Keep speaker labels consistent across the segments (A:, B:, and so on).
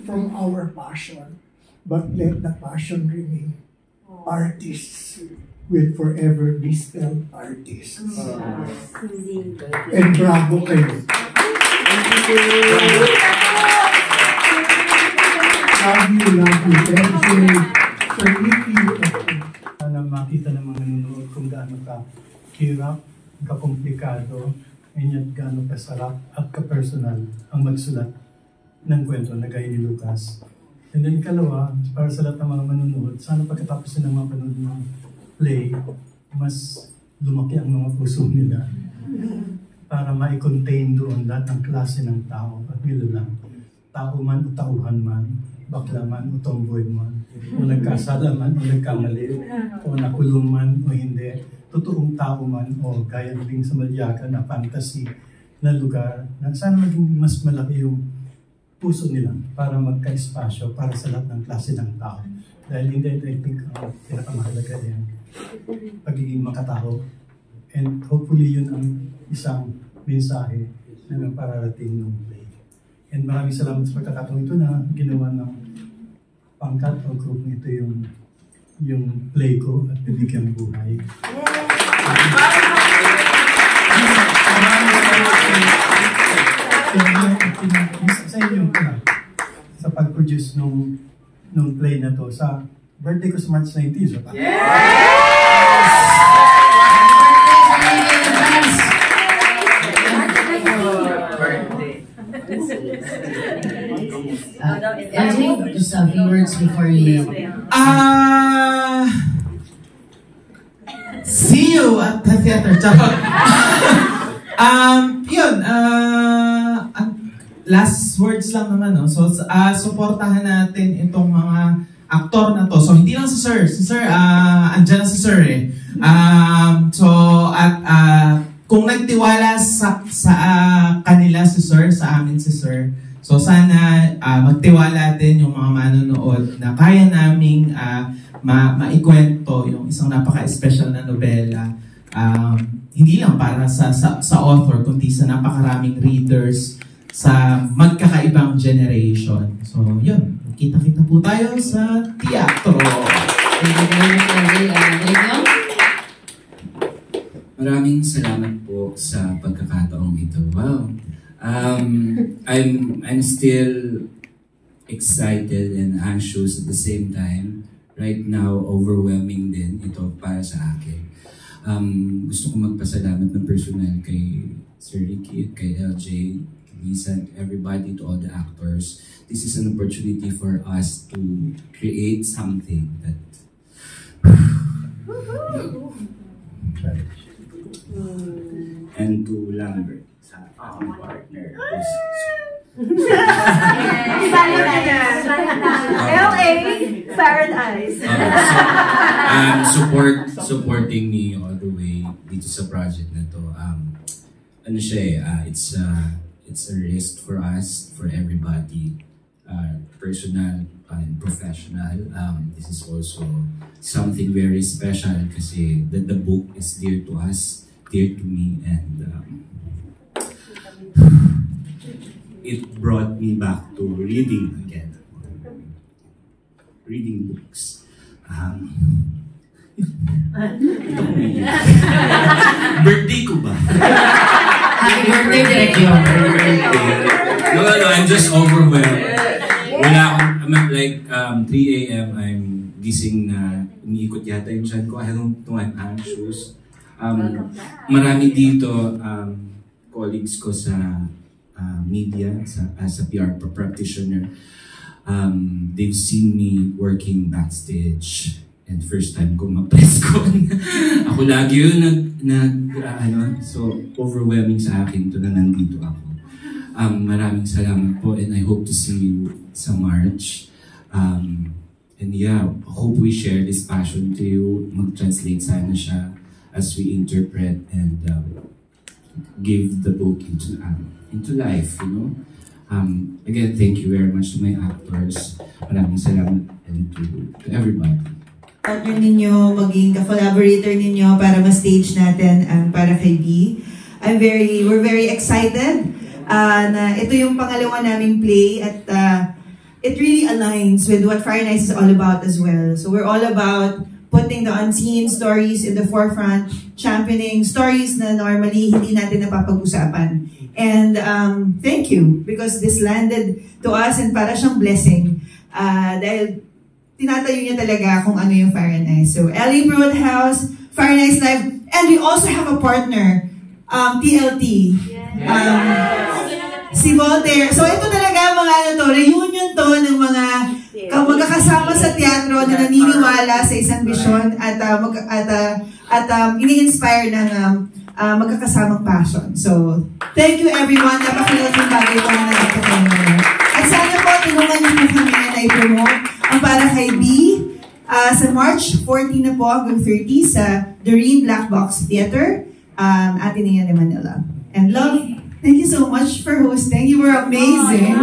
A: from our passion, but let the passion remain. Artists will forever be still artists. And bravo kayo. Love you, Sir Nicky.
B: Sana makita ng mga nanonood kung gaano ka-hirap, ka-komplikado, and yet gaano kasarap at ka-personal ang magsulat ng kwento na gaya ni Lucas. And then ikalawa, para sa lahat ng mga manonood, sana pagkatapos ng mga panood ng play, mas lumaki ang mga puso nila para ma-contain doon lahat ng klase ng tao at nilalang. Tao man o tauhan man, bakla man o tomboy man, o nagkasala man o nagkamali, o nakulong man o hindi, totoong tao man o gaya rin sa Malyaga na fantasy na lugar, na sana maging mas malaki yung puso nila para magka-espasyo para sa lahat ng klase ng tao. Dahil hindi, I think, pinakamahalaga yan, pagiging makatao. And hopefully yun ang isang mensahe na pararating ng play. And maraming salamat sa pagkakataon ito na ginawa ng pangkat o group nito yung play ko at bibigyan buhay. Sa inyo sa pag-produce nung play na to sa birthday ko sa March 19, so
C: LJ, just a few words before you...
D: See you at the theater. Last words lang naman, no? So, supportahan natin itong mga aktor na to. So, hindi lang si Sir. Si Sir, andyan na si Sir eh. Kung nagtiwala sa kanila si Sir, sa amin si Sir, so sana magtiwala din yung mga manonood na kaya naming maikwento yung isang napaka-special na nobela. Hindi lang para sa author, kundi sa napakaraming readers sa magkakaibang generation. So, yun. Kita-kita po tayo sa teatro.
E: Maraming salamat po sa pagkakataong ito. Wow. I'm still excited and anxious at the same time. Right now, overwhelming din ito para sa akin. Gusto ko magpasalamat ng personal kay Sir Ricky, kay LJ, Lisa, everybody, to all the actors. This is an opportunity for us to create something that and to Lambert, sa aking partner.
F: LA, Farron Eyes.
E: Supporting me all the way dito sa project na to. Ano siya it's a risk for us, for everybody, personal and professional. This is also something very special kasi the book is dear to us, dear to me, and it brought me back to reading again. Reading books. Birthday ko ba?
C: Happy birthday, Director.
E: No, I'm just overwhelmed. Wala akong, like, 3 a.m. I'm gising na umiikot yata yung tiyan ko. I don't know, I'm anxious. Marami dito, colleagues ko sa media, as a PR practitioner, they've seen me working backstage. And first time ko ma-press con. Ako lagi yun so overwhelming sa akin to na nandito ako. Maraming salamat po, and I hope to see you sa March. And yeah, hope we share this passion to you. Mag-translate sana siya as we interpret and give the book into life, you know. Again, thank you very much to my actors. Maraming salamat, and to everybody.
G: Partner ninyo, maging ka-collaborator ninyo para ma-stage natin ang Para Kay B. We're very excited na ito yung pangalawa naming play at it really aligns with what Fire Nights is all about as well. So we're all about putting the unseen stories in the forefront, championing stories na normally hindi natin napapag-usapan. And thank you, because this landed to us and para siyang blessing. Dahil tinatayo niya talaga kung ano yung Fire Nights. So LA Roadhouse, Fire Nights Live, and we also have a partner, TLT. Si Voltaire. So ito talaga mga ano to, reunion to ng mga magkakasama sa teatro na naniniwala sa isang vision at ini-inspire ng magkakasamang passion. So, thank you everyone. Napakalaking bagay po na nakapagpapalit. At sana po, tinungan niyo po kami na i-promote ang Para Kay B sa March 14 na po hanggang 30 sa Doreen Black Box Theater, Ateneo de Manila. And love, thank you so much for hosting. You were amazing.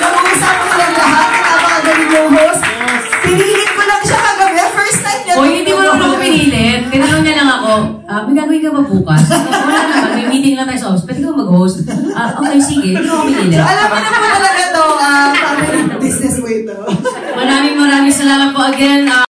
G: Nag-uusap ko lang lahat. Napakagaling yung host. Pinilit ko lang siya kagabi. First night niya.
C: O, hindi mo naman ako pinilit. Tinanong niya lang ako, may gagawin ka ba bukas? Wala naman. May meeting lang tayo sa office. Pwede ka mag-host? Okay, sige. Hindi mo ako pinilit.
G: So, alam mo na po talaga to. Family business way to.
C: Maraming salamat po again.